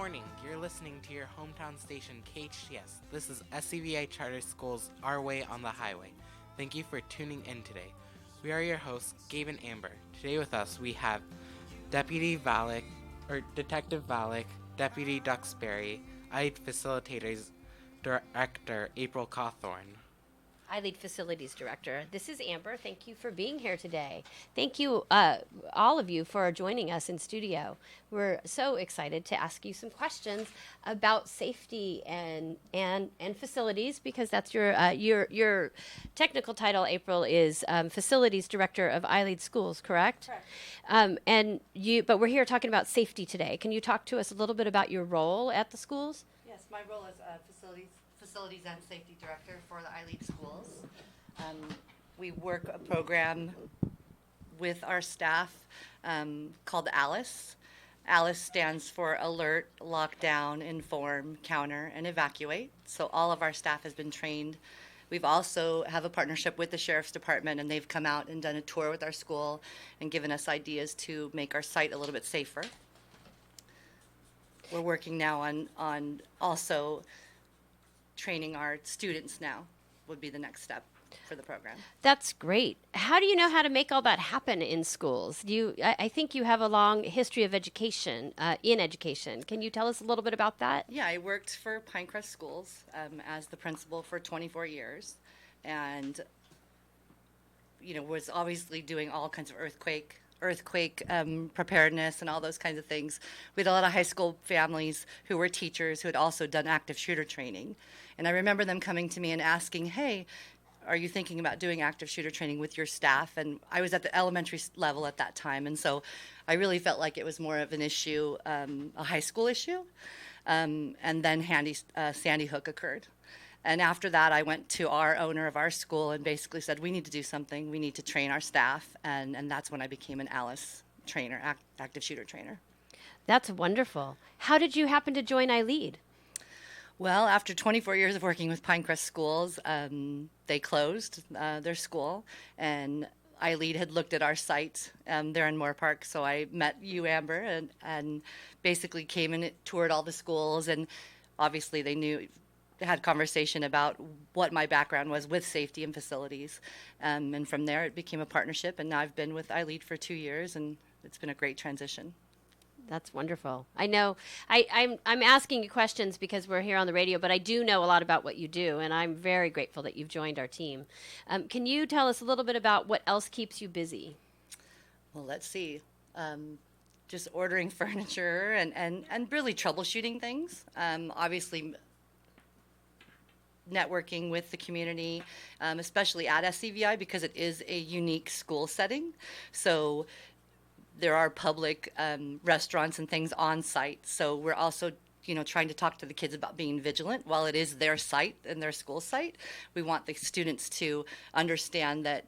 morning. You're listening to your hometown station, KHTS. This is SCVi Charter Schools, Our Way on the Highway. Thank you for tuning in today. We are your hosts, Gabe and Amber. Today with us, we have Detective Valak, Deputy Duxbury, iLEAD Facilitators Director April Cawthorn. iLEAD Facilities Director. This is Amber. Thank you for being here today. Thank you, all of you, for joining us in studio. We're so excited to ask you some questions about safety and facilities, because that's your technical title. April is Facilities Director of iLEAD Schools, correct? Correct. But we're here talking about safety today. Can you talk to us a little bit about your role at the schools? Yes, my role is Facilities and Safety Director for the iLEAD schools. We work a program with our staff called ALICE. ALICE stands for Alert, Lockdown, Inform, Counter, and Evacuate. So all of our staff has been trained. We've also have a partnership with the Sheriff's Department, and they've come out and done a tour with our school and given us ideas to make our site a little bit safer. We're working now on also training our students now would be the next step for the program. That's great. How do you know how to make all that happen in schools? I think you have a long history of education, in education. Can you tell us a little bit about that? Yeah, I worked for Pinecrest Schools as the principal for 24 years, and was obviously doing all kinds of earthquake preparedness and all those kinds of things. We had a lot of high school families who were teachers who had also done active shooter training. And I remember them coming to me and asking, hey, are you thinking about doing active shooter training with your staff? And I was at the elementary level at that time, and so I really felt like it was more of an issue, a high school issue. And then Sandy Hook occurred. And after that, I went to our owner of our school and basically said, we need to do something. We need to train our staff. And that's when I became an ALICE trainer, active shooter trainer. That's wonderful. How did you happen to join iLEAD? Well, after 24 years of working with Pinecrest Schools, they closed their school. And iLEAD had looked at our site there in Moore Park. So I met you, Amber, and basically came and toured all the schools. And obviously they had conversation about what my background was with safety and facilities. And from there, it became a partnership. And now I've been with iLEAD for 2 years, and it's been a great transition. That's wonderful. I know I'm asking you questions because we're here on the radio, but I do know a lot about what you do, and I'm very grateful that you've joined our team. Can you tell us a little bit about what else keeps you busy? Well, let's see. Just ordering furniture and really troubleshooting things. Obviously, networking with the community, especially at SCVi, because it is a unique school setting. So there are public restaurants and things on site. So we're also trying to talk to the kids about being vigilant. While it is their site and their school site, we want the students to understand that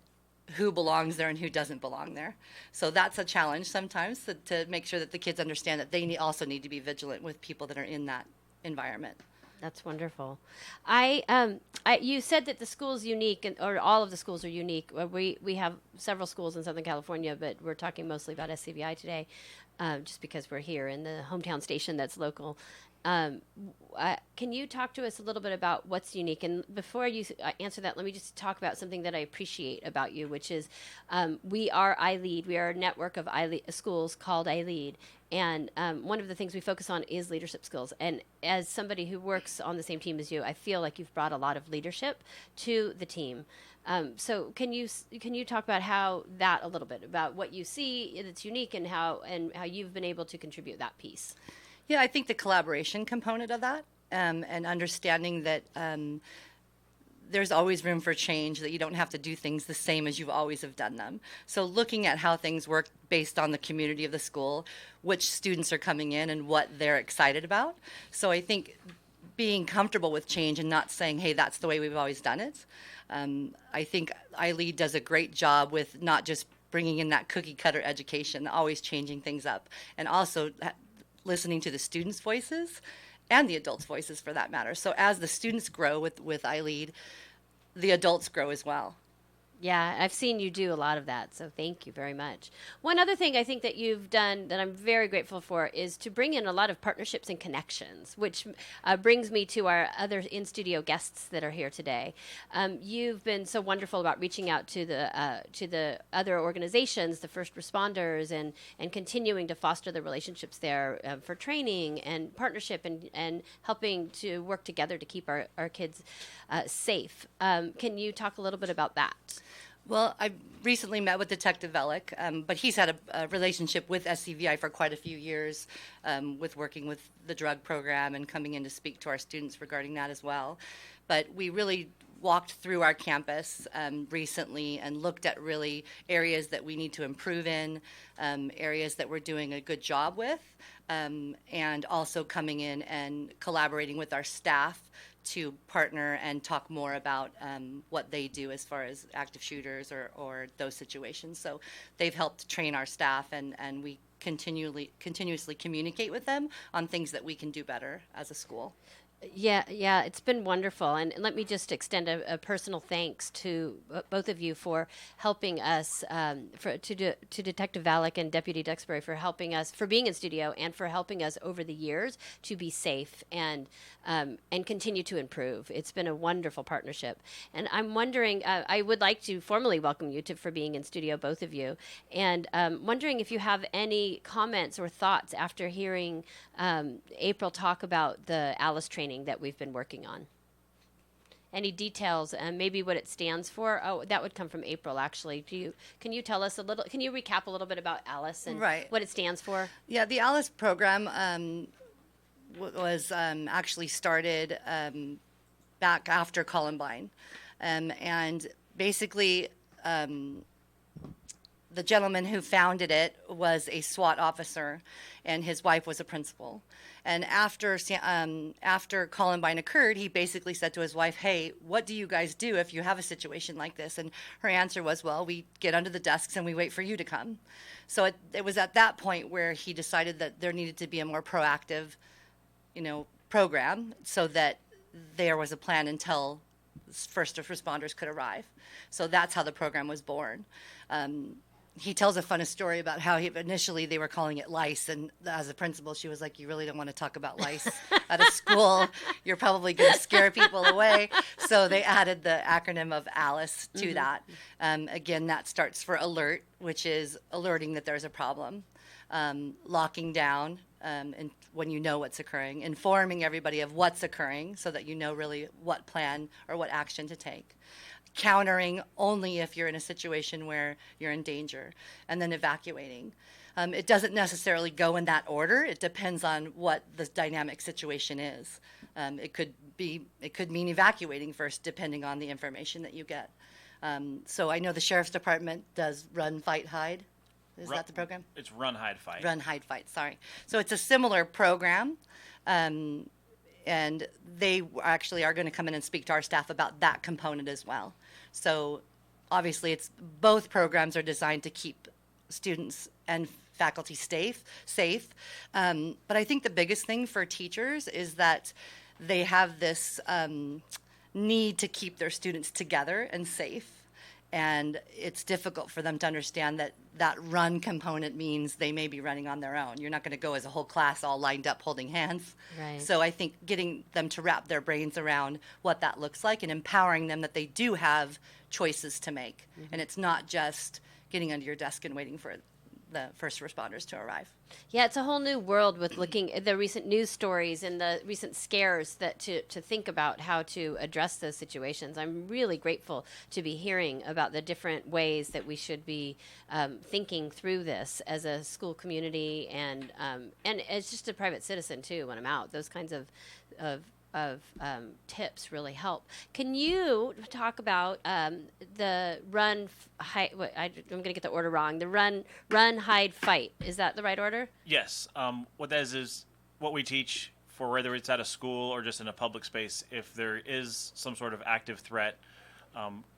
who belongs there and who doesn't belong there. So that's a challenge sometimes to make sure that the kids understand that they also need to be vigilant with people that are in that environment. That's wonderful. You said that the school's unique, or all of the schools are unique. We have several schools in Southern California, but we're talking mostly about SCVi today, just because we're here in the hometown station that's local. Can you talk to us a little bit about what's unique? And before you answer that, let me just talk about something that I appreciate about you, which is we are iLEAD. We are a network of schools called iLEAD. And one of the things we focus on is leadership skills. And as somebody who works on the same team as you, I feel like you've brought a lot of leadership to the team. So can you talk about a little bit about what you see that's unique and how you've been able to contribute that piece? Yeah, I think the collaboration component of that and understanding that there's always room for change, that you don't have to do things the same as you've always have done them. So looking at how things work based on the community of the school, which students are coming in and what they're excited about. So I think being comfortable with change and not saying, hey, that's the way we've always done it. I think iLEAD does a great job with not just bringing in that cookie cutter education, always changing things up, and also listening to the students' voices and the adults' voices for that matter. So as the students grow with iLEAD, the adults grow as well. Yeah, I've seen you do a lot of that, so thank you very much. One other thing I think that you've done that I'm very grateful for is to bring in a lot of partnerships and connections, which brings me to our other in studio guests that are here today. You've been so wonderful about reaching out to the other organizations, the first responders, and continuing to foster the relationships there for training and partnership and helping to work together to keep our kids safe. Can you talk a little bit about that? Well, I recently met with Detective Velick, but he's had a relationship with SCVi for quite a few years, with working with the drug program and coming in to speak to our students regarding that as well. But we really walked through our campus recently and looked at really areas that we need to improve in, areas that we're doing a good job with, and also coming in and collaborating with our staff to partner and talk more about what they do as far as active shooters or those situations. So they've helped train our staff, and we continuously communicate with them on things that we can do better as a school. Yeah, it's been wonderful. And let me just extend a personal thanks to both of you for helping us, to Detective Valick and Deputy Duxbury for helping us, for being in studio, and for helping us over the years to be safe and continue to improve. It's been a wonderful partnership. And I'm wondering, I would like to formally welcome you for being in studio, both of you. And wondering if you have any comments or thoughts after hearing April talk about the ALICE training that we've been working on. Any details and maybe what it stands for? Oh, that would come from April, actually. Can you tell us a little, can you recap a little bit about ALICE and what it stands for? Yeah, the ALICE program was actually started back after Columbine. And basically, the gentleman who founded it was a SWAT officer, and his wife was a principal. And after Columbine occurred, he basically said to his wife, "Hey, what do you guys do if you have a situation like this?" And her answer was, "Well, we get under the desks and we wait for you to come." So it was at that point where he decided that there needed to be a more proactive, program, so that there was a plan until first responders could arrive. So that's how the program was born. He tells a funny story about how initially they were calling it lice, and as a principal, she was like, "You really don't want to talk about lice at a school. You're probably going to scare people away." So they added the acronym of ALICE to that. Again, that starts for alert, which is alerting that there's a problem, locking down, and when you know what's occurring, informing everybody of what's occurring so that you know really what plan or what action to take. Countering only if you're in a situation where you're in danger, and then evacuating. It doesn't necessarily go in that order. It depends on what the dynamic situation is. It could mean evacuating first, depending on the information that you get. So I know the Sheriff's Department does Run, Fight, Hide. Is that the program? It's Run, Hide, Fight. Run, Hide, Fight, sorry. So it's a similar program. And they actually are going to come in and speak to our staff about that component as well. So obviously both programs are designed to keep students and faculty safe. But I think the biggest thing for teachers is that they have this need to keep their students together and safe. And it's difficult for them to understand that run component means they may be running on their own. You're not going to go as a whole class all lined up holding hands. Right. So I think getting them to wrap their brains around what that looks like and empowering them that they do have choices to make. And it's not just getting under your desk and waiting for the first responders to arrive. Yeah, it's a whole new world with looking at the recent news stories and the recent scares that to think about how to address those situations. I'm really grateful to be hearing about the different ways that we should be thinking through this as a school community and as just a private citizen too. When I'm out, those kinds of tips really help. Can you talk about the run, hide? I'm going to get the order wrong. The run, hide, fight. Is that the right order? Yes. What that is what we teach for whether it's at a school or just in a public space. If there is some sort of active threat,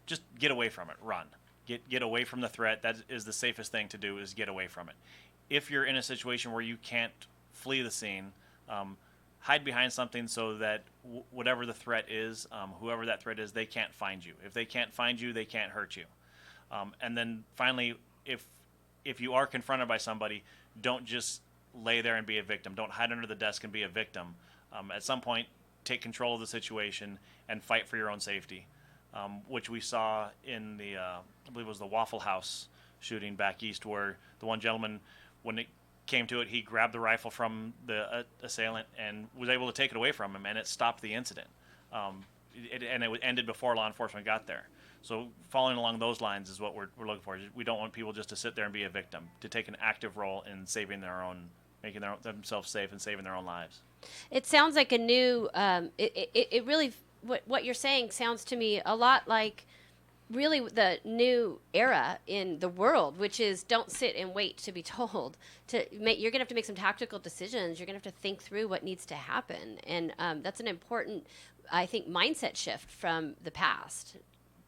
just get away from it. Run. Get away from the threat. That is the safest thing to do, is get away from it. If you're in a situation where you can't flee the scene, hide behind something so that whatever the threat is, whoever that threat is, they can't find you. If they can't find you, they can't hurt you. And then finally, if you are confronted by somebody, don't just lay there and be a victim. Don't hide under the desk and be a victim. At some point, take control of the situation and fight for your own safety, which we saw in the, I believe it was the Waffle House shooting back east, where the one gentleman, when it came to it, he grabbed the rifle from the assailant and was able to take it away from him, and it stopped the incident. It ended before law enforcement got there. So following along those lines is what we're looking for. We don't want people just to sit there and be a victim, to take an active role in saving making themselves safe and saving their own lives. It sounds like a new, it really, what you're saying sounds to me a lot like really the new era in the world, which is don't sit and wait to be told. You're going to have to make some tactical decisions. You're going to have to think through what needs to happen. And that's an important, I think, mindset shift from the past.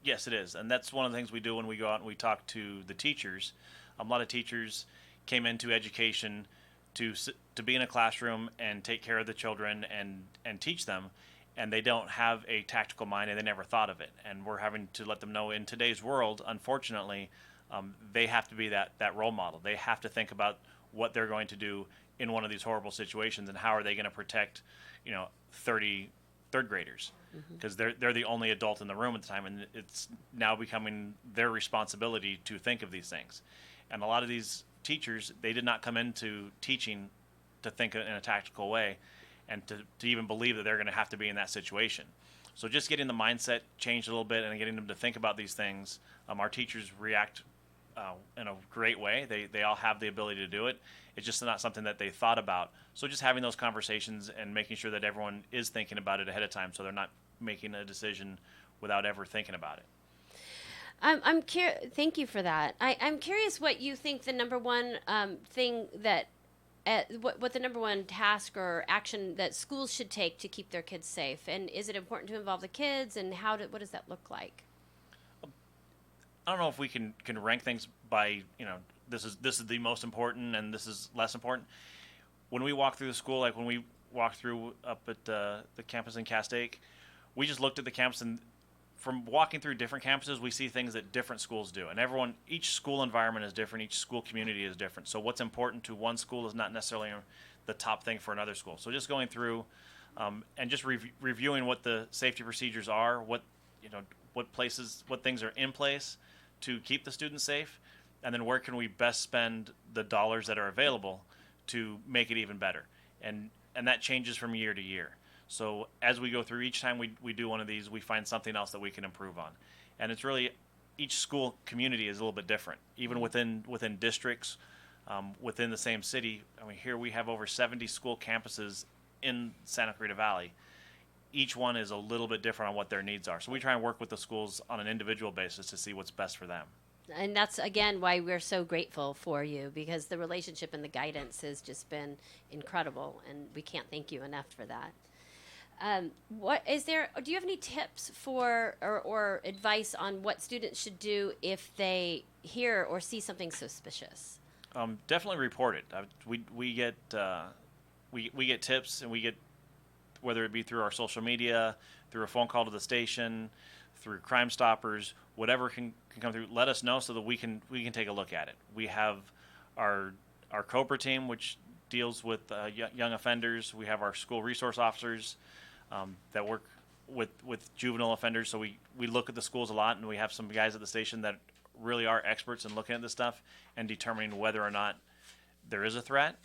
Yes, it is. And that's one of the things we do when we go out and we talk to the teachers. A lot of teachers came into education to be in a classroom and take care of the children and teach them, and they don't have a tactical mind, and they never thought of it. And we're having to let them know in today's world, unfortunately, they have to be that role model. They have to think about what they're going to do in one of these horrible situations, and how are they going to protect 30 third graders, because they're the only adult in the room at the time, and it's now becoming their responsibility to think of these things. And a lot of these teachers, they did not come into teaching to think in a tactical way and to even believe that they're going to have to be in that situation. So just getting the mindset changed a little bit and getting them to think about these things. Our teachers react in a great way. They all have the ability to do it. It's just not something that they thought about. So just having those conversations and making sure that everyone is thinking about it ahead of time, so they're not making a decision without ever thinking about it. Thank you for that. I'm curious what you think the number one thing that, what the number one task or action that schools should take to keep their kids safe, and is it important to involve the kids, and what does that look like? I don't know if we can rank things by this is the most important and this is less important. When we walk through the school, like when we walked through up at the campus in Castaic, we just looked at the campus, and from walking through different campuses, we see things that different schools do. And each school environment is different, each school community is different. So what's important to one school is not necessarily the top thing for another school. So just going through and just reviewing what the safety procedures are, what things are in place to keep the students safe, and then where can we best spend the dollars that are available to make it even better. And that changes from year to year. So as we go through, each time we do one of these, we find something else that we can improve on. And it's really, each school community is a little bit different. Even within districts, within the same city, I mean, here we have over 70 school campuses in Santa Clarita Valley. Each one is a little bit different on what their needs are. So we try and work with the schools on an individual basis to see what's best for them. And that's, again, why we're so grateful for you, because the relationship and the guidance has just been incredible, and we can't thank you enough for that. Do you have any tips for or advice on what students should do if they hear or see something suspicious? Definitely report it. We get tips, and we get, whether it be through our social media, through a phone call to the station, through Crime Stoppers, whatever can come through. Let us know so that we can take a look at it. We have our COBRA team, which deals with young offenders. We have our school resource officers that work with juvenile offenders. So we look at the schools a lot, and we have some guys at the station that really are experts in looking at this stuff and determining whether or not there is a threat,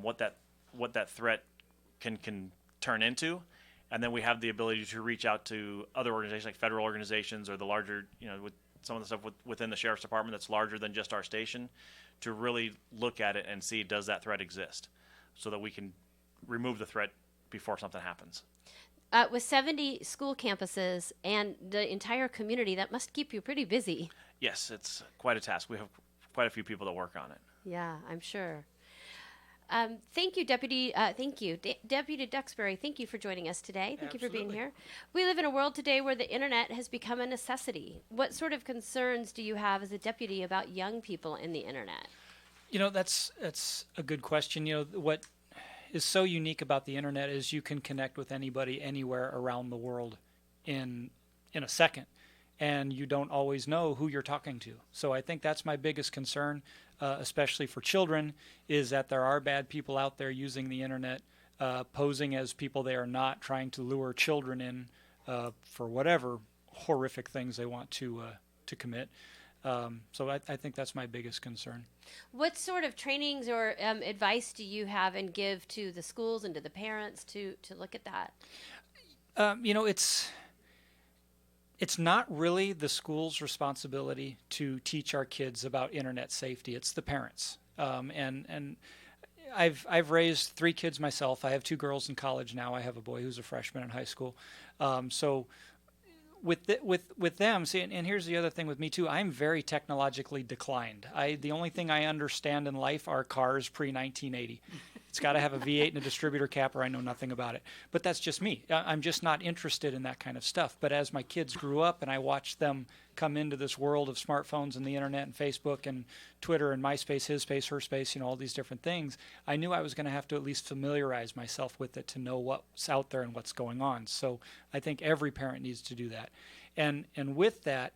what that threat can turn into. And then we have the ability to reach out to other organizations, like federal organizations, or the larger, with some of the stuff within the sheriff's department that's larger than just our station, to really look at it and see, does that threat exist, so that we can remove the threat before something happens. With 70 school campuses and the entire community, that must keep you pretty busy. Yes, it's quite a task. We have quite a few people that work on it. Yeah, I'm sure. Thank you, Deputy. Deputy Duxbury. Thank you for joining us today. Thank you for being here. We live in a world today where the internet has become a necessity. What sort of concerns do you have as a deputy about young people in the internet? That's a good question. What is so unique about the internet is you can connect with anybody anywhere around the world in a second. and you don't always know who you're talking to. So I think that's my biggest concern, especially for children, is that there are bad people out there using the internet, posing as people they are not, trying to lure children in for whatever horrific things they want to commit. So I think that's my biggest concern. What sort of trainings or advice do you have and give to the schools and to the parents to look at that? It's not really the school's responsibility to teach our kids about internet safety. It's the parents. And I've raised 3 kids myself. I have 2 girls in college now. I have a boy who's a freshman in high school. So with them, see, and here's the other thing with me too. I'm very technologically declined. The only thing I understand in life are cars pre-1980. It's got to have a V8 and a distributor cap, or I know nothing about it. But that's just me. I'm just not interested in that kind of stuff. But as my kids grew up and I watched them come into this world of smartphones and the internet and Facebook and Twitter and MySpace, his space, her space, all these different things, I knew I was going to have to at least familiarize myself with it to know what's out there and what's going on. So I think every parent needs to do that. And with that,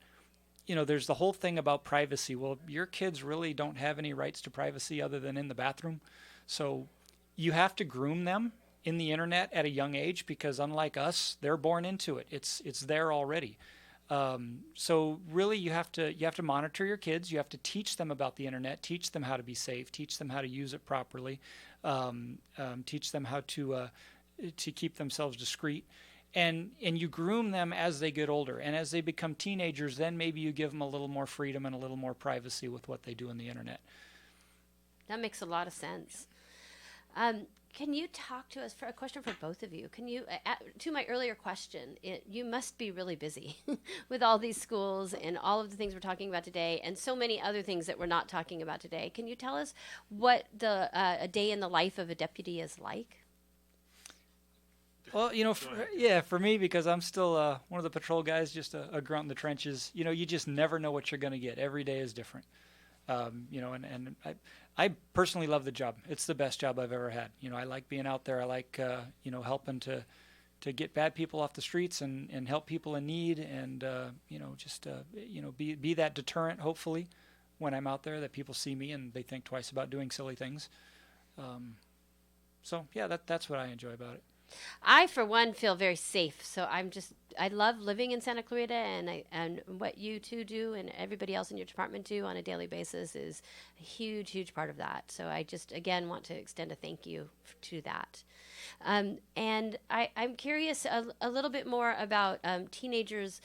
there's the whole thing about privacy. Well, your kids really don't have any rights to privacy other than in the bathroom. So you have to groom them in the internet at a young age, because unlike us, they're born into it. It's there already. So really, you have to monitor your kids. You have to teach them about the internet, teach them how to be safe, teach them how to use it properly, teach them how to keep themselves discreet. And you groom them as they get older. And as they become teenagers, then maybe you give them a little more freedom and a little more privacy with what they do on the internet. That makes a lot of sense. Can you talk to us, for a question for both of you? Can you, to my earlier question, you must be really busy with all these schools and all of the things we're talking about today, and so many other things that we're not talking about today. Can you tell us what a day in the life of a deputy is like? Well, for me, because I'm still one of the patrol guys, just a grunt in the trenches, you just never know what you're going to get. Every day is different. And I personally love the job. It's the best job I've ever had. I like being out there. I like, helping to get bad people off the streets and help people in need, and, be that deterrent, hopefully, when I'm out there, that people see me and they think twice about doing silly things. That's what I enjoy about it. I, for one, feel very safe. So I love living in Santa Clarita, and what you two do and everybody else in your department do on a daily basis is a huge, huge part of that. So I just, again, want to extend a thank you to that. And I'm curious a little bit more about teenagers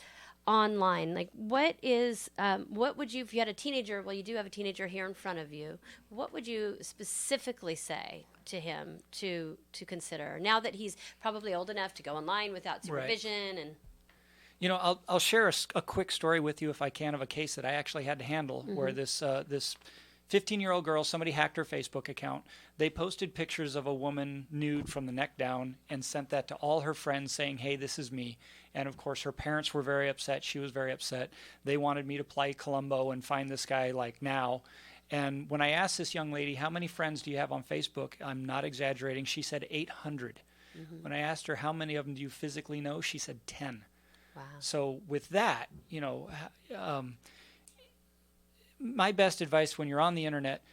online. Like, what would you, if you had a teenager, well, you do have a teenager here in front of you, what would you specifically say to him to consider now that he's probably old enough to go online without supervision? Right. And I'll share a quick story with you, if I can, of a case that I actually had to handle, where this 15-year-old girl, somebody hacked her Facebook account. They posted pictures of a woman nude from the neck down and sent that to all her friends saying, hey, this is me. And of course, her parents were very upset. She was very upset. They wanted me to play Columbo and find this guy like now. And when I asked this young lady, how many friends do you have on Facebook? I'm not exaggerating. She said 800. When I asked her, how many of them do you physically know? She said 10. Wow. So with that, my best advice when you're on the internet,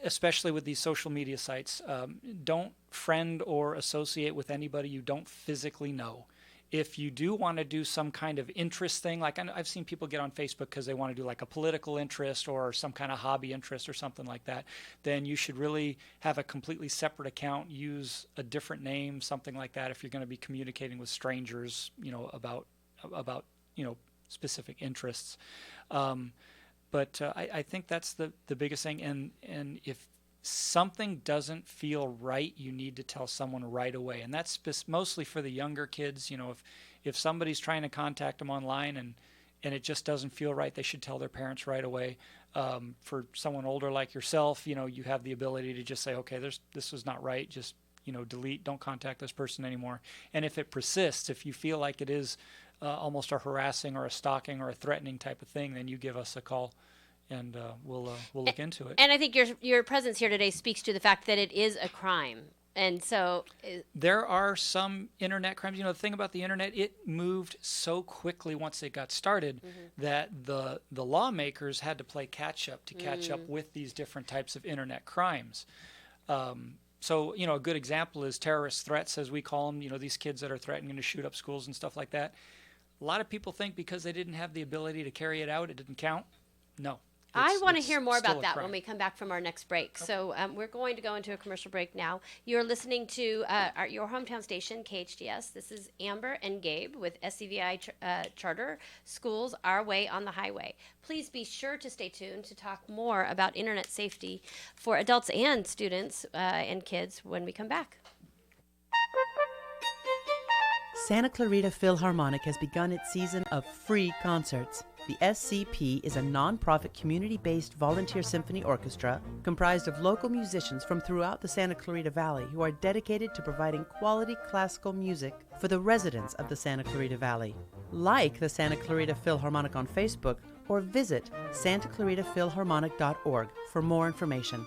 especially with these social media sites, don't friend or associate with anybody you don't physically know. If you do want to do some kind of interest thing, like I've seen people get on Facebook because they want to do like a political interest or some kind of hobby interest or something like that, then you should really have a completely separate account, use a different name, something like that, if you're going to be communicating with strangers, about specific interests. But I think that's the biggest thing. And if something doesn't feel right, you need to tell someone right away. And that's mostly for the younger kids. If somebody's trying to contact them online and it just doesn't feel right, they should tell their parents right away. For someone older like yourself, you have the ability to just say, okay, this was not right. Just, delete, don't contact this person anymore. And if it persists, if you feel like it is almost a harassing or a stalking or a threatening type of thing, then you give us a call. And we'll look into it. And I think your presence here today speaks to the fact that it is a crime And so, There are some internet crimes. The thing about the internet, it moved so quickly once it got started that the lawmakers had to play catch up to catch up with these different types of internet crimes. So, a good example is terrorist threats, as we call them, these kids that are threatening to shoot up schools and stuff like that. A lot of people think because they didn't have the ability to carry it out, it didn't count. No. I want to It's hear more still about a that crime. when we come back from our next break. Okay. So we're going to go into a commercial break now. You're listening to your hometown station, KHTS. This is Amber and Gabe with SCVi Charter Schools, Our Way on the Highway. Please be sure to stay tuned to talk more about internet safety for adults and students and kids when we come back. Santa Clarita Philharmonic has begun its season of free concerts. The SCP is a non-profit community-based volunteer symphony orchestra comprised of local musicians from throughout the Santa Clarita Valley who are dedicated to providing quality classical music for the residents of the Santa Clarita Valley. Like the Santa Clarita Philharmonic on Facebook or visit santaclaritaphilharmonic.org for more information.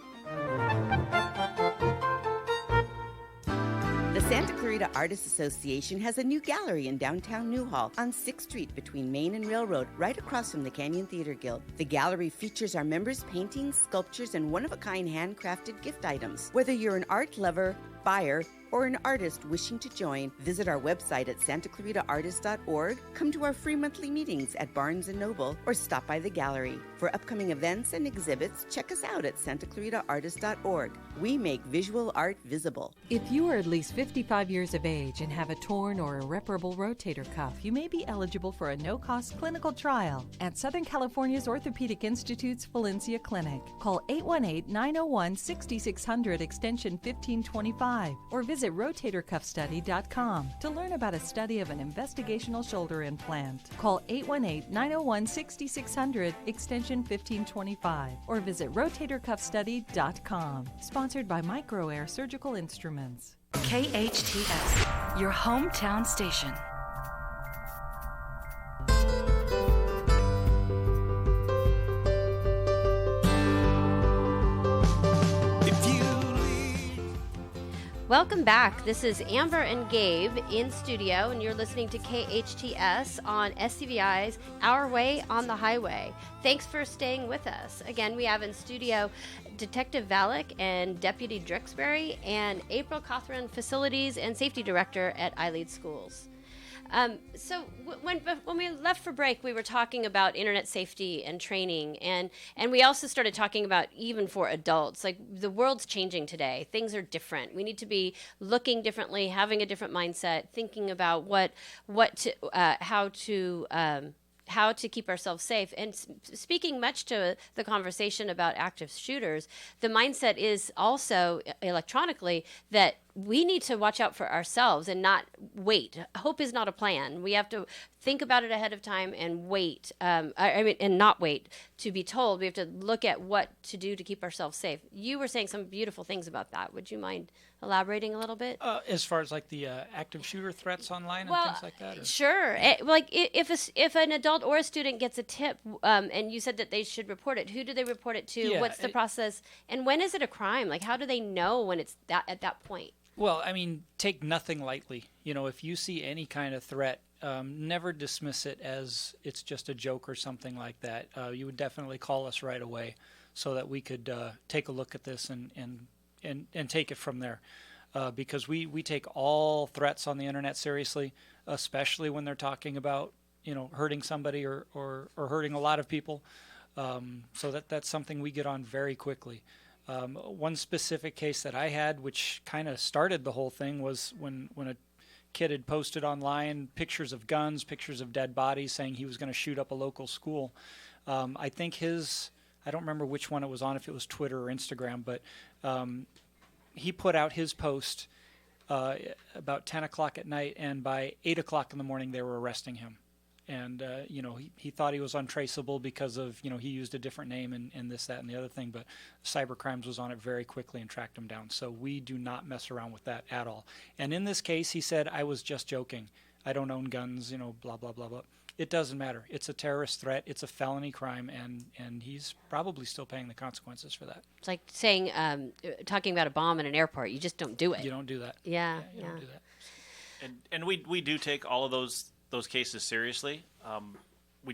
The Santa Clarita Artists Association has a new gallery in downtown Newhall on 6th Street between Main and Railroad, right across from the Canyon Theater Guild. The gallery features our members' paintings, sculptures, and one-of-a-kind handcrafted gift items. Whether you're an art lover, buyer, or an artist wishing to join, visit our website at santaclaritaartist.org, come to our free monthly meetings at Barnes & Noble, or stop by the gallery. For upcoming events and exhibits, check us out at santaclaritaartist.org. We make visual art visible. If you are at least 55 years of age and have a torn or irreparable rotator cuff, you may be eligible for a no-cost clinical trial at Southern California's Orthopedic Institute's Valencia Clinic. Call 818-901-6600 extension 1525 or visit rotatorcuffstudy.com to learn about a study of an investigational shoulder implant. Call 818-901-6600 extension 1525 or visit rotatorcuffstudy.com. Sponsored by Microair Surgical Instruments. KHTS, your hometown station. Welcome back. This is Amber and Gabe in studio, and you're listening to KHTS on SCVi's Our Way on the Highway. Thanks for staying with us. Again, we have in studio Detective Valek and Deputy Drexbury and April Cothran, Facilities and Safety Director at iLEAD Schools. So when we left for break, we were talking about internet safety and training, and we also started talking about even for adults, like the world's changing today. Things are different. We need to be looking differently, having a different mindset, thinking about how to keep ourselves safe. And speaking much to the conversation about active shooters, the mindset is also electronically that we need to watch out for ourselves and not wait. Hope is not a plan. We have to think about it ahead of time and wait. And not wait to be told. We have to look at what to do to keep ourselves safe. You were saying some beautiful things about that. Would you mind elaborating a little bit? As far as like the active shooter threats online and things like that? Or? Sure. If an adult or a student gets a tip, and you said that they should report it, who do they report it to? Yeah, What's the process? And when is it a crime? Like, how do they know when it's at that point? Well, I mean, take nothing lightly. If you see any kind of threat, never dismiss it as it's just a joke or something like that. You would definitely call us right away so that we could take a look at this and take it from there. Because we take all threats on the internet seriously, especially when they're talking about, hurting somebody or hurting a lot of people. So that's something we get on very quickly. One specific case that I had, which kind of started the whole thing, was when a kid had posted online pictures of guns, pictures of dead bodies, saying he was going to shoot up a local school. I think I don't remember which one it was on, if it was Twitter or Instagram, but he put out his post about 10 o'clock at night, and by 8 o'clock in the morning they were arresting him. And, he thought he was untraceable because of, he used a different name and this, that, and the other thing. But cybercrimes was on it very quickly and tracked him down. So we do not mess around with that at all. And in this case, he said, I was just joking. I don't own guns, blah, blah, blah, blah. It doesn't matter. It's a terrorist threat. It's a felony crime, and he's probably still paying the consequences for that. It's like saying, talking about a bomb in an airport. You just don't do it. You don't do that. Yeah. You don't do that. And we do take all of those cases seriously.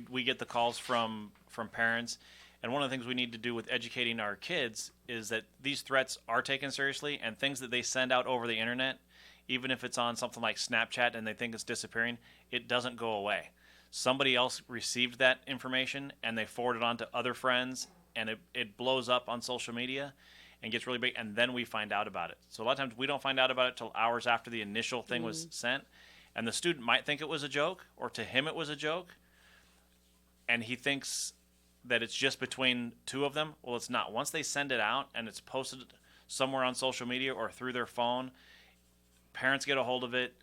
We get the calls from parents, and one of the things we need to do with educating our kids is that these threats are taken seriously, and things that they send out over the internet, even if it's on something like Snapchat and they think it's disappearing, it doesn't go away. Somebody else received that information and they forward it on to other friends, and it blows up on social media and gets really big, and then we find out about it. So a lot of times we don't find out about it till hours after the initial thing was sent, and the student might think it was a joke, or to him it was a joke, and he thinks that it's just between two of them. Well, it's not. Once they send it out and it's posted somewhere on social media or through their phone, parents get a hold of it,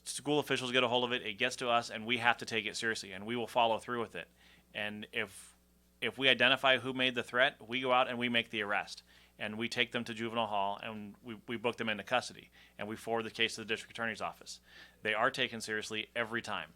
school officials get a hold of it, it gets to us, and we have to take it seriously, and we will follow through with it. And if we identify who made the threat, we go out and we make the arrest, and we take them to juvenile hall, and we book them into custody, and we forward the case to the district attorney's office. They are taken seriously every time.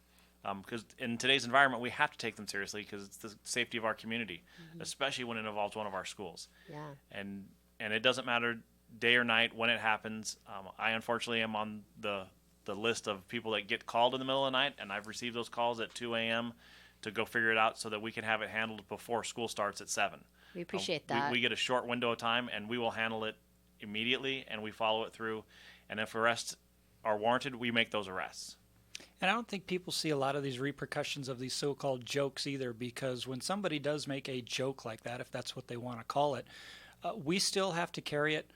Because in today's environment, we have to take them seriously because it's the safety of our community, especially when it involves one of our schools. Yeah. And it doesn't matter day or night when it happens. I unfortunately am on the list of people that get called in the middle of the night, and I've received those calls at 2 a.m. to go figure it out so that we can have it handled before school starts at 7. We appreciate that. We get a short window of time, and we will handle it immediately, and we follow it through. And if arrests are warranted, we make those arrests. And I don't think people see a lot of these repercussions of these so-called jokes either, because when somebody does make a joke like that, if that's what they want to call it, we still have to carry it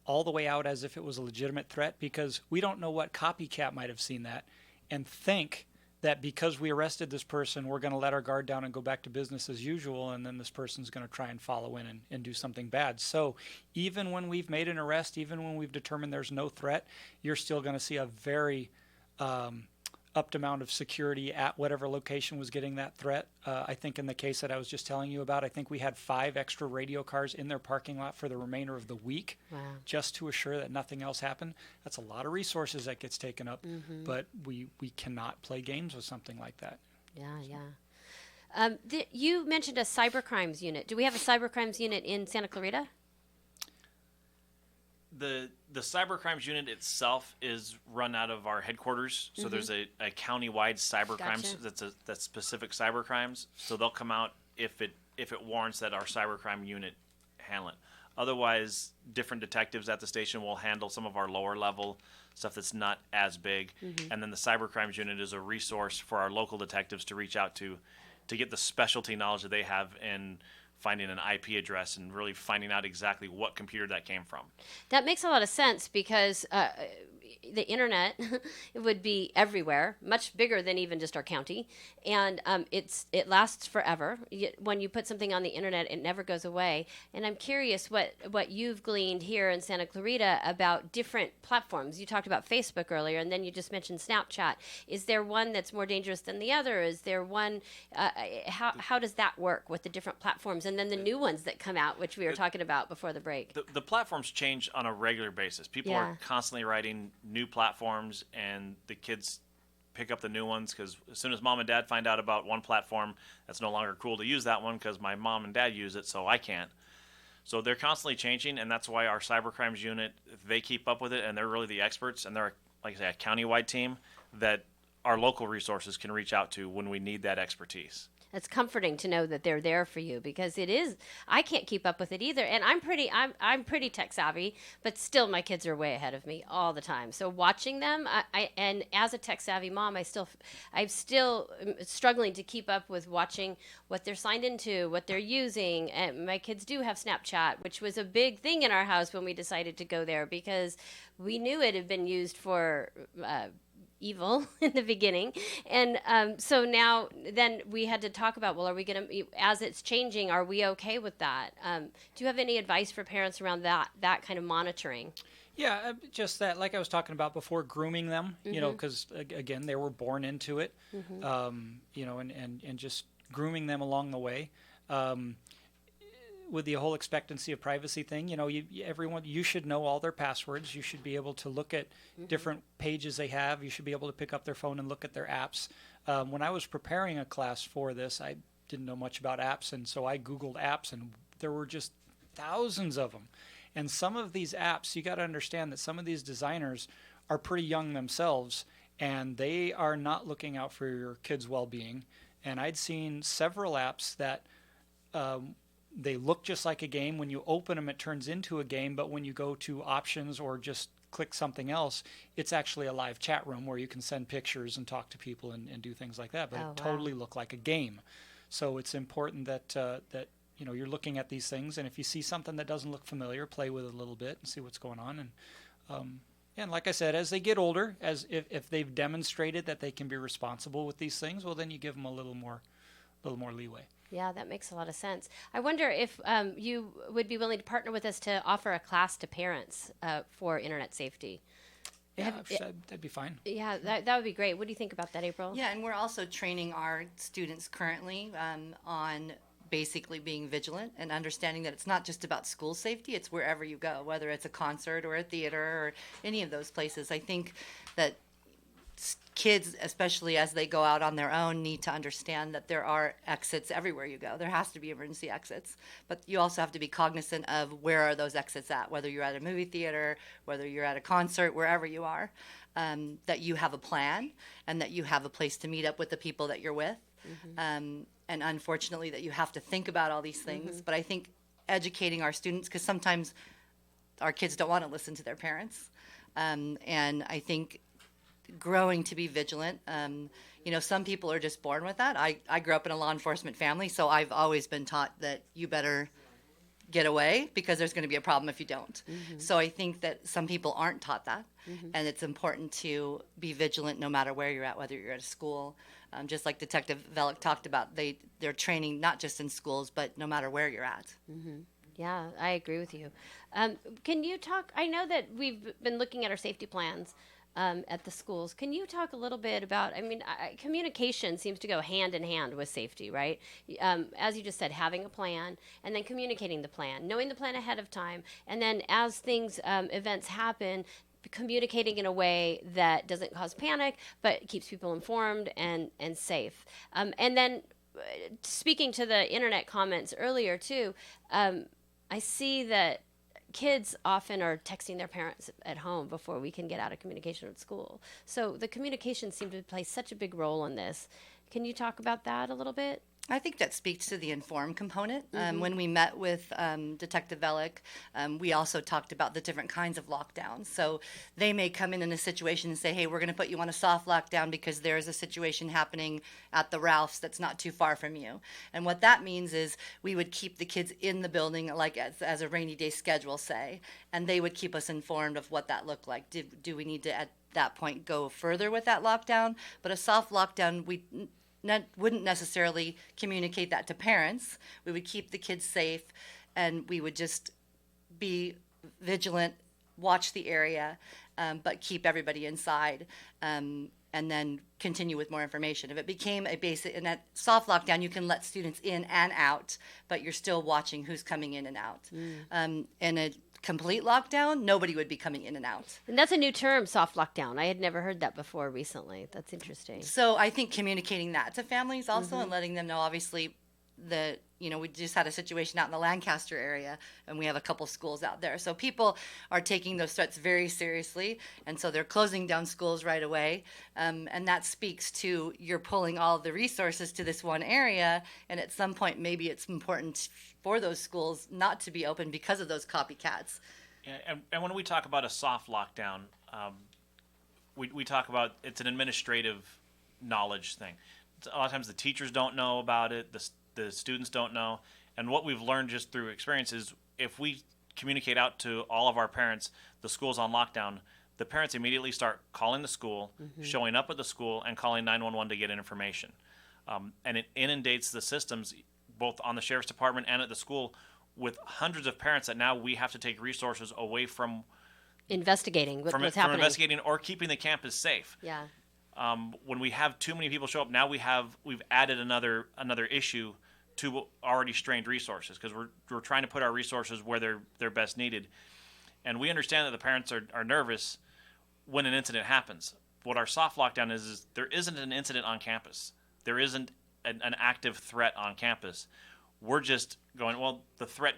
all the way out as if it was a legitimate threat, because we don't know what copycat might have seen that and think that because we arrested this person, we're going to let our guard down and go back to business as usual, and then this person's going to try and follow in and do something bad. So even when we've made an arrest, even when we've determined there's no threat, you're still going to see a very upped amount of security at whatever location was getting that threat. I think in the case that I was just telling you about, I think we had 5 extra radio cars in their parking lot for the remainder of the week, just to assure that nothing else happened. That's a lot of resources that gets taken up, but we cannot play games with something like that. Yeah. You mentioned a cybercrimes unit. Do we have a cybercrimes unit in Santa Clarita? The cybercrimes unit itself is run out of our headquarters, so there's a county-wide cybercrimes that's specific cybercrimes. So they'll come out if it warrants that our cybercrime unit handle it. Otherwise, different detectives at the station will handle some of our lower level stuff that's not as big, and then the cybercrimes unit is a resource for our local detectives to reach out to get the specialty knowledge that they have in finding an IP address and really finding out exactly what computer that came from. That makes a lot of sense because the internet it would be everywhere, much bigger than even just our county, and it lasts forever. When you put something on the internet, it never goes away. And I'm curious what you've gleaned here in Santa Clarita about different platforms. You talked about Facebook earlier, and then you just mentioned Snapchat. Is there one that's more dangerous than the other? Is there one? How does that work with the different platforms, and then the new ones that come out, which we were talking about before the break? The platforms change on a regular basis. People are constantly writing new platforms, and the kids pick up the new ones because as soon as mom and dad find out about one platform, that's no longer cool to use that one because my mom and dad use it, so I can't. So they're constantly changing, and that's why our cybercrimes unit, they keep up with it, and they're really the experts, and they're, like I say, a county-wide team that our local resources can reach out to when we need that expertise. It's comforting to know that they're there for you because I can't keep up with it either. And I'm pretty tech savvy, but still my kids are way ahead of me all the time. So watching them, and as a tech savvy mom, I'm still struggling to keep up with watching what they're signed into, what they're using. And my kids do have Snapchat, which was a big thing in our house when we decided to go there because we knew it had been used for evil in the beginning, and so now then we had to talk about, well, are we going to, as it's changing, are we okay with that? Do you have any advice for parents around that kind of monitoring? Yeah, just that, like I was talking about before, grooming them, you know, because again, they were born into it, you know, and just grooming them along the way. With the whole expectancy of privacy thing, you know, you should know all their passwords. You should be able to look at different pages they have. You should be able to pick up their phone and look at their apps. When I was preparing a class for this, I didn't know much about apps, and so I Googled apps, and there were just thousands of them. And some of these apps, you got to understand that some of these designers are pretty young themselves, and they are not looking out for your kids' well-being. And I'd seen several apps that they look just like a game. When you open them, it turns into a game, but when you go to options or just click something else, it's actually a live chat room where you can send pictures and talk to people and do things like that. But it totally looked like a game. So it's important that that you're looking at these things, and if you see something that doesn't look familiar, play with it a little bit and see what's going on. And like I said, as they get older, as if they've demonstrated that they can be responsible with these things, well, then you give them a little more leeway. Yeah, that makes a lot of sense. I wonder if you would be willing to partner with us to offer a class to parents for internet safety. Yeah, that'd be fine. Yeah, that would be great. What do you think about that, April? Yeah, and we're also training our students currently on basically being vigilant and understanding that it's not just about school safety, it's wherever you go, whether it's a concert or a theater or any of those places. I think that kids, especially as they go out on their own, need to understand that there are exits everywhere you go. There has to be emergency exits, but you also have to be cognizant of where are those exits at, whether you're at a movie theater, whether you're at a concert, wherever you are, that you have a plan and that you have a place to meet up with the people that you're with. And unfortunately that you have to think about all these things. But I think educating our students, because sometimes our kids don't want to listen to their parents. And I think growing to be vigilant, some people are just born with that. I grew up in a law enforcement family, so I've always been taught that you better get away because there's going to be a problem if you don't. So I think that some people aren't taught that. And it's important to be vigilant no matter where you're at, whether you're at a school. Just like Detective Velick talked about, they're training not just in schools, but no matter where you're at. Yeah, I agree with you. Can you talk? I know that we've been looking at our safety plans at the schools. Can you talk a little bit about, communication seems to go hand in hand with safety, right? As you just said, having a plan and then communicating the plan, knowing the plan ahead of time, and then as events happen, communicating in a way that doesn't cause panic, but keeps people informed and safe. And then speaking to the internet comments earlier too, I see that kids often are texting their parents at home before we can get out of communication at school. So the communication seems to play such a big role in this. Can you talk about that a little bit? I think that speaks to the informed component. When we met with Detective Velick, we also talked about the different kinds of lockdowns. So they may come in a situation and say, hey, we're going to put you on a soft lockdown because there's a situation happening at the Ralph's that's not too far from you. And what that means is we would keep the kids in the building, like as a rainy day schedule, say, and they would keep us informed of what that looked like. Do we need to, at that point, go further with that lockdown? But a soft lockdown, wouldn't necessarily communicate that to parents. We would keep the kids safe, and we would just be vigilant, watch the area, but keep everybody inside, and then continue with more information. If it became a basic, in that soft lockdown, you can let students in and out, but you're still watching who's coming in and out. In a complete lockdown, nobody would be coming in and out. And that's a new term, soft lockdown. I had never heard that before recently. That's interesting. So I think communicating that to families also and letting them know, obviously, that, we just had a situation out in the Lancaster area, and we have a couple schools out there. So people are taking those threats very seriously, and so they're closing down schools right away. And that speaks to you're pulling all of the resources to this one area, and at some point maybe it's important for those schools not to be open because of those copycats. Yeah, and when we talk about a soft lockdown, we talk about it's an administrative knowledge thing. A lot of times the teachers don't know about it, the students don't know, and what we've learned just through experience is if we communicate out to all of our parents the school's on lockdown, the parents immediately start calling the school, showing up at the school, and calling 911 to get information. And it inundates the systems, both on the sheriff's department and at the school, with hundreds of parents that now we have to take resources away from investigating what's happening. From investigating or keeping the campus safe. Yeah. When we have too many people show up, now we've added another issue to already strained resources, because we're trying to put our resources where they're best needed. And we understand that the parents are nervous when an incident happens, what our soft lockdown is there isn't an incident on campus. There isn't an active threat on campus. We're just going, well, the threat,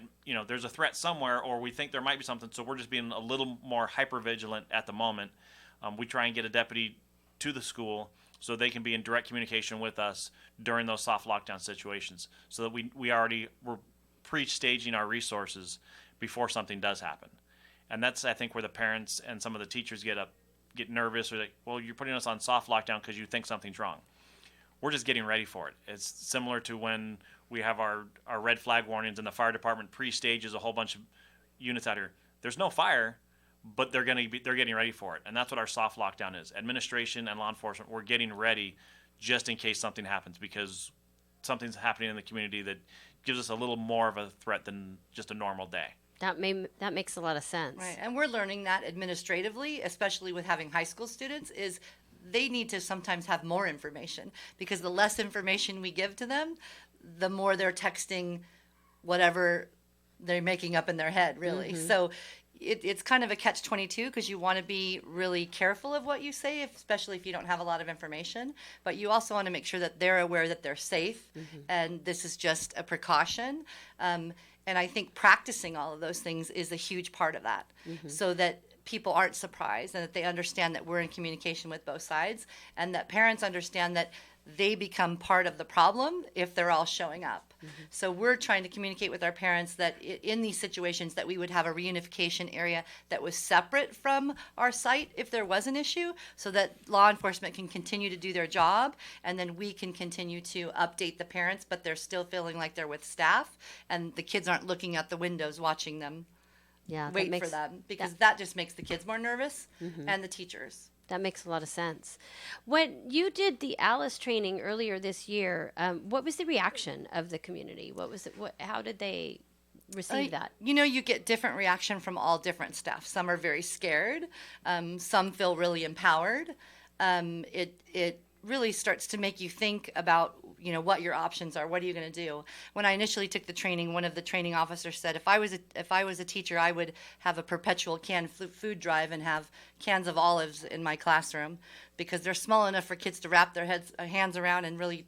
there's a threat somewhere, or we think there might be something, so we're just being a little more hyper-vigilant at the moment. We try and get a deputy to the school so they can be in direct communication with us during those soft lockdown situations, so that we're pre-staging our resources before something does happen. And that's, I think, where the parents and some of the teachers get nervous, or like, well, you're putting us on soft lockdown because you think something's wrong. We're just getting ready for it. It's similar to when we have our red flag warnings and the fire department pre-stages a whole bunch of units out here. There's no fire, but they're getting ready for it. And that's what our soft lockdown is. Administration and law enforcement, we're getting ready just in case something happens, because something's happening in the community that gives us a little more of a threat than just a normal day. That makes a lot of sense. Right, and we're learning that administratively, especially with having high school students, is they need to sometimes have more information, because the less information we give to them, the more they're texting whatever they're making up in their head, really. Mm-hmm. So it's kind of a catch-22, because you want to be really careful of what you say, especially if you don't have a lot of information. But you also want to make sure that they're aware that they're safe, and this is just a precaution. And I think practicing all of those things is a huge part of that, so that people aren't surprised, and that they understand that we're in communication with both sides, and that parents understand that they become part of the problem if they're all showing up. So we're trying to communicate with our parents that in these situations that we would have a reunification area that was separate from our site if there was an issue, so that law enforcement can continue to do their job, and then we can continue to update the parents, but they're still feeling like they're with staff, and the kids aren't looking out the windows watching them wait for them, because that just makes the kids more nervous and the teachers. That makes a lot of sense. When you did the Alice training earlier this year, what was the reaction of the community? What was it? How did they receive that? You get different reaction from all different staff. Some are very scared. Some feel really empowered. It really starts to make you think about what your options are. What are you going to do? When I initially took the training, one of the training officers said, if I was a teacher, I would have a perpetual canned food drive and have cans of olives in my classroom, because they're small enough for kids to wrap their hands around and really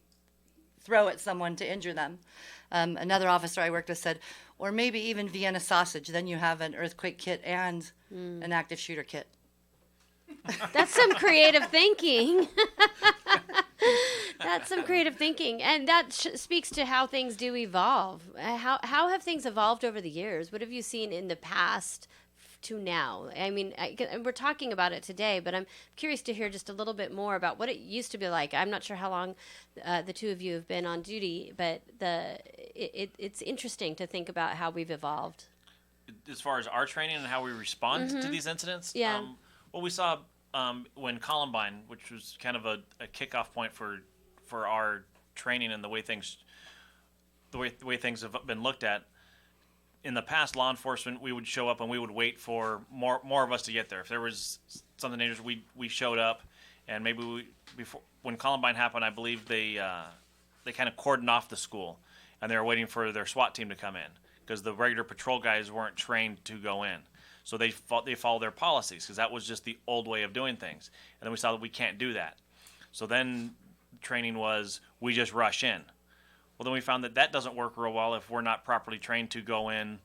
throw at someone to injure them. Another officer I worked with said, or maybe even Vienna sausage, then you have an earthquake kit and an active shooter kit. That's some creative thinking. That's some creative thinking. And that speaks to how things do evolve. How have things evolved over the years? What have you seen in the past to now? I mean, we're talking about it today, but I'm curious to hear just a little bit more about what it used to be like. I'm not sure how long the two of you have been on duty, but it's interesting to think about how we've evolved. As far as our training and how we respond to these incidents, Yeah. Well, we saw when Columbine, which was kind of a kickoff point for our training and the way things have been looked at. In the past, law enforcement, we would show up and we would wait for more of us to get there. If there was something dangerous, we showed up, and maybe when Columbine happened, I believe they kind of cordoned off the school, and they were waiting for their SWAT team to come in, because the regular patrol guys weren't trained to go in. So they follow their policies, because that was just the old way of doing things. And then we saw that we can't do that. So then training was, we just rush in. Well, then we found that doesn't work real well if we're not properly trained to go in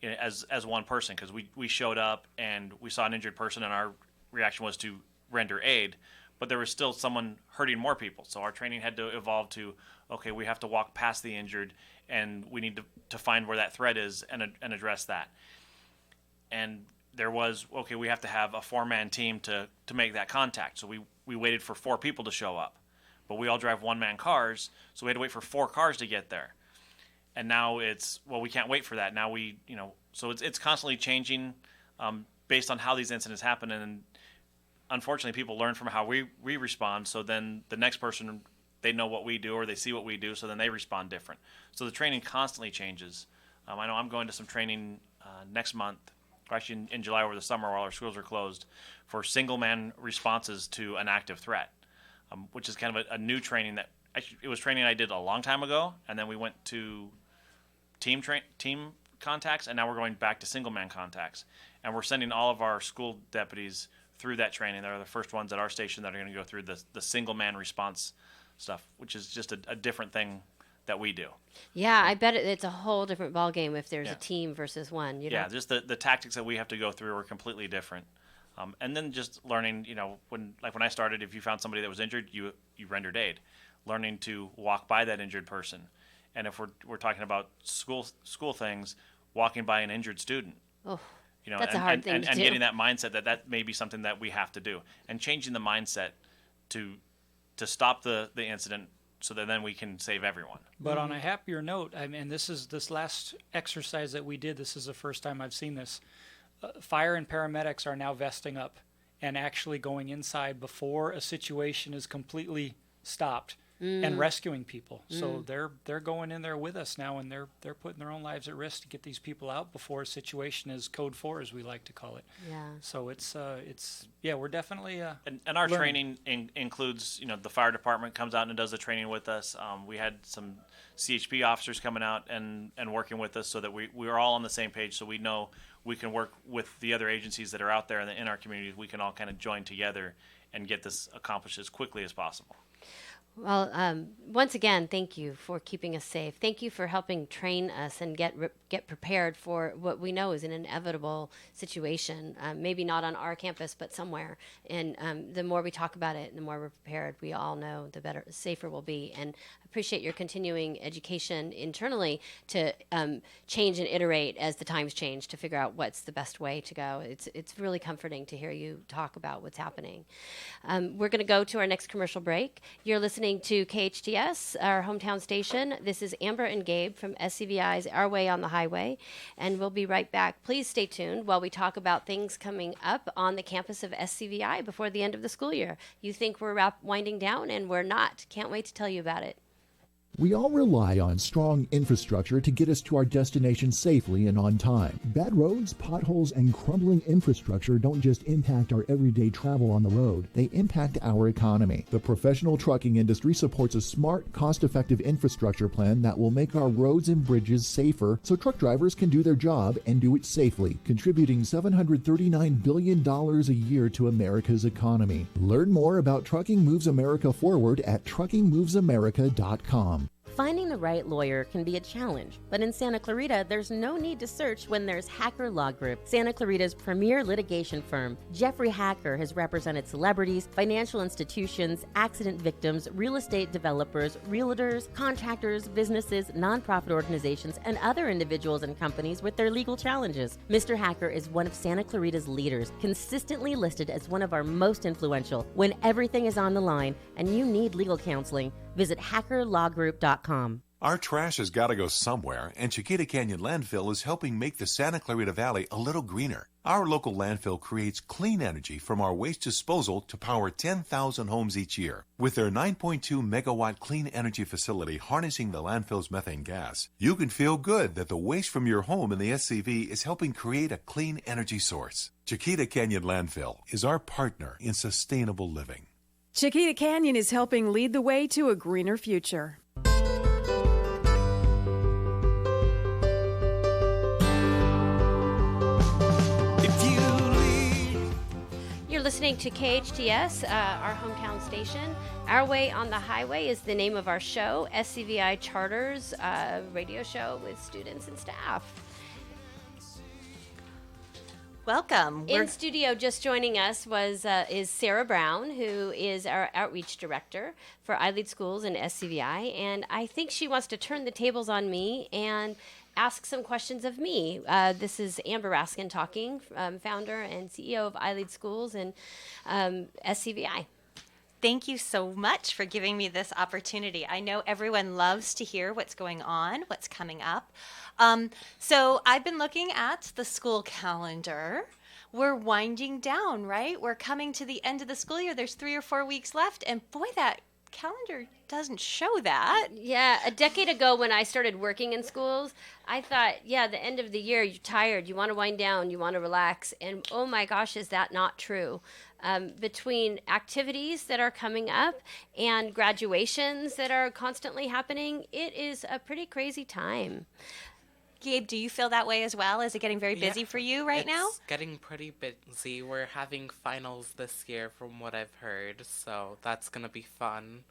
as one person, because we showed up and we saw an injured person, and our reaction was to render aid, but there was still someone hurting more people. So our training had to evolve to, okay, we have to walk past the injured, and we need to find where that threat is and address that. And there was, okay, we have to have a 4-man team to make that contact. So we waited for 4 people to show up. But we all drive 1-man cars, so we had to wait for 4 cars to get there. And now it's, well, we can't wait for that. Now so it's constantly changing based on how these incidents happen. And unfortunately, people learn from how we respond. So then the next person, they know what we do, or they see what we do, so then they respond different. So the training constantly changes. I know I'm going to some training next month, or actually in July over the summer while our schools are closed, for single-man responses to an active threat, which is kind of a new training that it was training I did a long time ago, and then we went to team contacts, and now we're going back to single-man contacts. And we're sending all of our school deputies through that training. They're the first ones at our station that are going to go through the single man response stuff, which is just a different thing that we do. Yeah, I bet it's a whole different ballgame if there's Yeah. a team versus one. Yeah, just the tactics that we have to go through are completely different. And then just learning, when I started, if you found somebody that was injured, you rendered aid. Learning to walk by that injured person. And if we're talking about school things, walking by an injured student. Oh, That's a hard thing to and do. getting that mindset that may be something that we have to do. And changing the mindset to stop the incident so that then we can save everyone. But on a happier note, this last exercise that we did, this is the first time I've seen this. Fire and paramedics are now vesting up and actually going inside before a situation is completely stopped and rescuing people. So they're going in there with us now, and they're putting their own lives at risk to get these people out before a situation is code 4, as we like to call it. Yeah. So we're definitely And our learning. training includes, the fire department comes out and does the training with us. We had some CHP officers coming out and working with us so that we are all on the same page, so we know we can work with the other agencies that are out there in our community. We can all kind of join together and get this accomplished as quickly as possible. Well, once again, thank you for keeping us safe. Thank you for helping train us and get prepared for what we know is an inevitable situation. Maybe not on our campus, but somewhere. And the more we talk about it, and the more we're prepared, we all know the better, safer we'll be. And I appreciate your continuing education internally to change and iterate as the times change to figure out what's the best way to go. It's really comforting to hear you talk about what's happening. We're going to go to our next commercial break. You're listening to KHTS, our hometown station. This is Amber and Gabe from SCVi's Our Way on the Highway, and we'll be right back. Please stay tuned while we talk about things coming up on the campus of SCVi before the end of the school year. You think we're winding down, and we're not. Can't wait to tell you about it. We all rely on strong infrastructure to get us to our destination safely and on time. Bad roads, potholes, and crumbling infrastructure don't just impact our everyday travel on the road, they impact our economy. The professional trucking industry supports a smart, cost-effective infrastructure plan that will make our roads and bridges safer so truck drivers can do their job and do it safely, contributing $739 billion a year to America's economy. Learn more about Trucking Moves America Forward at truckingmovesamerica.com. Finding the right lawyer can be a challenge, but in Santa Clarita, there's no need to search when there's Hacker Law Group, Santa Clarita's premier litigation firm. Jeffrey Hacker has represented celebrities, financial institutions, accident victims, real estate developers, realtors, contractors, businesses, nonprofit organizations, and other individuals and companies with their legal challenges. Mr. Hacker is one of Santa Clarita's leaders, consistently listed as one of our most influential. When everything is on the line and you need legal counseling, visit hackerlawgroup.com. Our trash has got to go somewhere, and Chiquita Canyon Landfill is helping make the Santa Clarita Valley a little greener. Our local landfill creates clean energy from our waste disposal to power 10,000 homes each year. With their 9.2 megawatt clean energy facility harnessing the landfill's methane gas, you can feel good that the waste from your home in the SCV is helping create a clean energy source. Chiquita Canyon Landfill is our partner in sustainable living. Chiquita Canyon is helping lead the way to a greener future. You're listening to KHTS, our hometown station. Our Way on the Highway is the name of our show, SCVi Charters radio show with students and staff. Welcome. In studio, just joining us is Sarah Brown, who is our outreach director for iLEAD Schools and SCVi, and I think she wants to turn the tables on me and ask some questions of me. This is Amber Raskin talking, founder and CEO of iLEAD Schools and SCVi. Thank you so much for giving me this opportunity. I know everyone loves to hear what's going on, what's coming up. So I've been looking at the school calendar. We're winding down, right? We're coming to the end of the school year. There's 3 or 4 weeks left. And boy, that calendar doesn't show that. Yeah, a decade ago when I started working in schools, I thought, yeah, the end of the year, you're tired, you want to wind down, you want to relax. And oh my gosh, is that not true? Between activities that are coming up and graduations that are constantly happening, it is a pretty crazy time. Gabe, do you feel that way as well? Is it getting very busy for you right now? It's getting pretty busy. We're having finals this year from what I've heard, so that's going to be fun.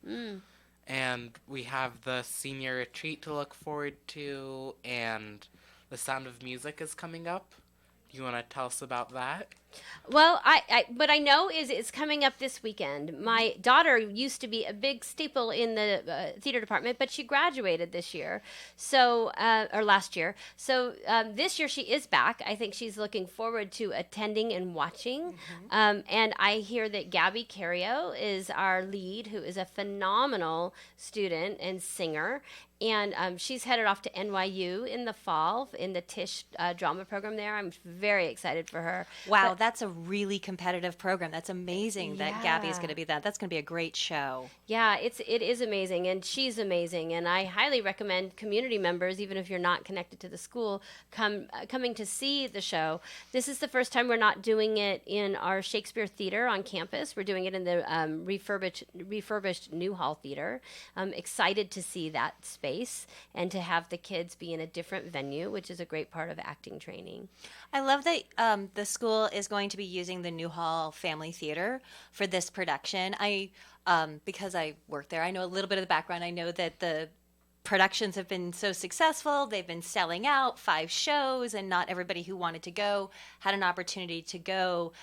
And we have the senior retreat to look forward to, and the Sound of Music is coming up. Do you want to tell us about that? Well, what I know is it's coming up this weekend. My daughter used to be a big staple in the theater department, but she graduated this year, so or last year. So this year she is back. I think she's looking forward to attending and watching. And I hear that Gabby Cario is our lead, who is a phenomenal student and singer. And she's headed off to NYU in the fall in the Tisch drama program there. I'm very excited for her. Wow, that's a really competitive program. That's amazing that Gabby is going to be that. That's going to be a great show. Yeah, it is amazing, and she's amazing. And I highly recommend community members, even if you're not connected to the school, coming to see the show. This is the first time we're not doing it in our Shakespeare Theater on campus. We're doing it in the refurbished Newhall Theater. I'm excited to see that space and to have the kids be in a different venue, which is a great part of acting training. I love that the school is going to be using the Newhall Family Theater for this production. Because I work there, I know a little bit of the background. I know that the productions have been so successful. They've been selling out 5 shows, and not everybody who wanted to go had an opportunity to go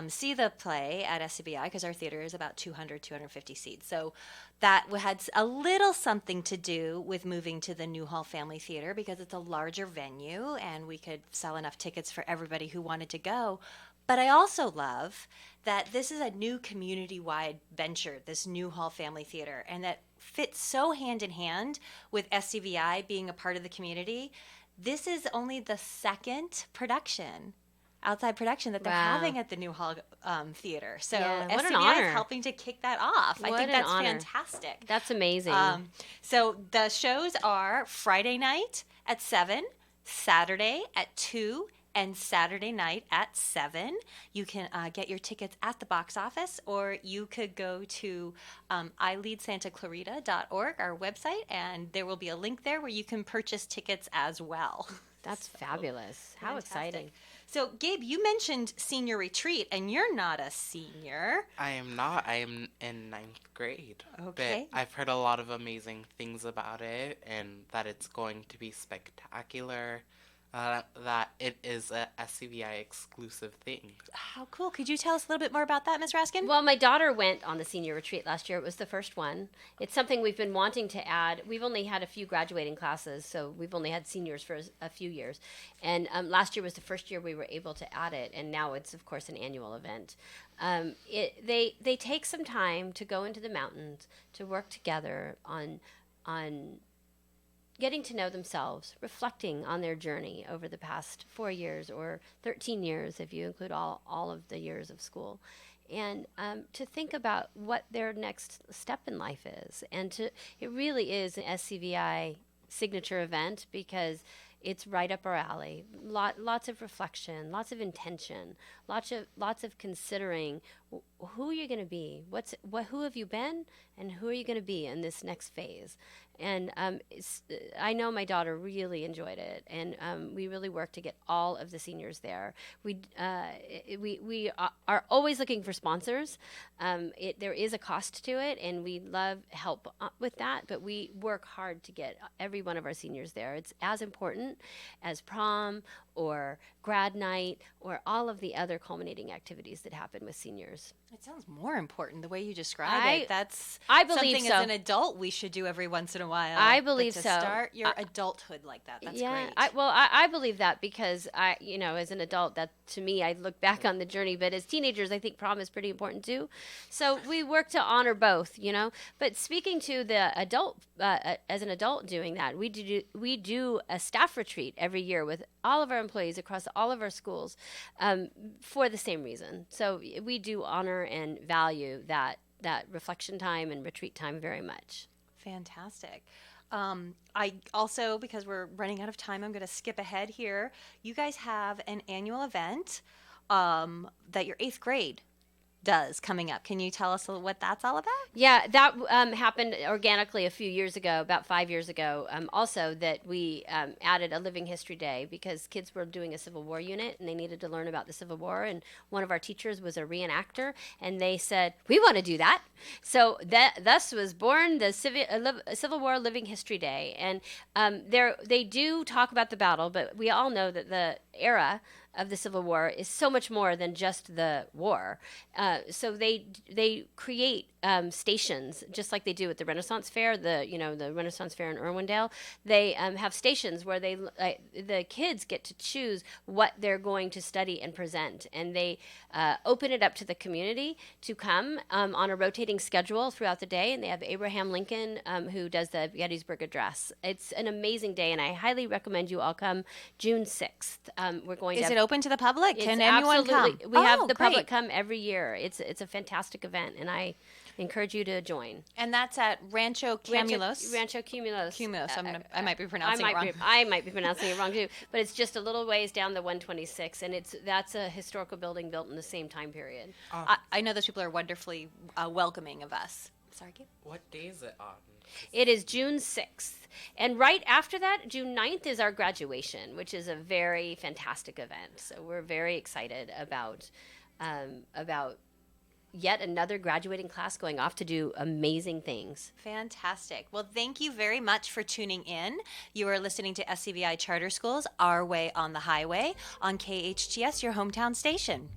see the play at SCVi, because our theater is about 250 seats. So that had a little something to do with moving to the Newhall Family Theater, because it's a larger venue and we could sell enough tickets for everybody who wanted to go. But I also love that this is a new community-wide venture, this Newhall Family Theater, and that fits so hand in hand with SCVi being a part of the community. This is only the second outside production that they're having at the Newhall Theater. So what an SCVi honor. is helping to kick that off. I think that's fantastic. That's amazing. So the shows are Friday night at 7, Saturday at 2, and Saturday night at 7. You can get your tickets at the box office, or you could go to iLEADSantaClarita.org, our website, and there will be a link there where you can purchase tickets as well. That's fabulous. How exciting. So, Gabe, you mentioned senior retreat, and you're not a senior. I am not. I am in 9th grade. Okay. But I've heard a lot of amazing things about it, and that it's going to be spectacular. That it is a SCVi exclusive thing. How cool. Could you tell us a little bit more about that, Ms. Raskin? Well, my daughter went on the senior retreat last year. It was the first one. It's something we've been wanting to add. We've only had a few graduating classes, so we've only had seniors for a few years. And last year was the first year we were able to add it, and now it's, of course, an annual event. They take some time to go into the mountains, to work together on getting to know themselves, reflecting on their journey over the past 4 years or 13 years, if you include all of the years of school, and to think about what their next step in life is. And it really is an SCVi signature event, because it's right up our alley. Lots of reflection, lots of intention, lots of considering who you're going to be, who have you been, and who are you going to be in this next phase. And I know my daughter really enjoyed it, and we really worked to get all of the seniors there. We are always looking for sponsors. There is a cost to it, and we love help with that, but we work hard to get every one of our seniors there. It's as important as prom or grad night or all of the other culminating activities that happen with seniors. It sounds more important the way you describe it. That's I believe something so. as an adult we should do every once in a while. I believe to so. Start your adulthood like that. That's great. I believe that, because as an adult, that to me, I look back on the journey, but as teenagers, I think prom is pretty important too. So we work to honor both, But speaking to the adult, as an adult doing that, we do a staff retreat every year with all of our employees across all of our schools for the same reason. So we do honor and value that reflection time and retreat time very much. Fantastic. I also, because we're running out of time, I'm going to skip ahead here. You guys have an annual event that your 8th grade does coming up. Can you tell us what that's all about? Yeah, that happened organically a few years ago, about 5 years ago. Also, that we added a Living History Day because kids were doing a Civil War unit and they needed to learn about the Civil War. And one of our teachers was a reenactor, and they said, "We want to do that." So thus was born the Civil War Living History Day. And they do talk about the battle, but we all know that the era of the Civil War is so much more than just the war. So they create stations, just like they do at the Renaissance Fair. The Renaissance Fair in Irwindale. They have stations where the kids get to choose what they're going to study and present, and they open it up to the community to come on a rotating schedule throughout the day. And they have Abraham Lincoln who does the Gettysburg Address. It's an amazing day, and I highly recommend you all come June 6th. We're going to. Is it open to the public? Can anyone come? We have the great. public come every year. It's a fantastic event, and I encourage you to join. And that's at Rancho Cumulos. Rancho Cumulos. Cumulos. I might be pronouncing it wrong. I might be pronouncing it wrong too, but it's just a little ways down the 126, and that's a historical building built in the same time period. I know those people are wonderfully welcoming of us. Sorry, Gabe. What day is it on? It is June 6th. And right after that, June 9th is our graduation, which is a very fantastic event. So we're very excited about yet another graduating class going off to do amazing things. Fantastic. Well, thank you very much for tuning in. You are listening to SCVi Charter Schools, Our Way on the Highway, on KHTS, your hometown station.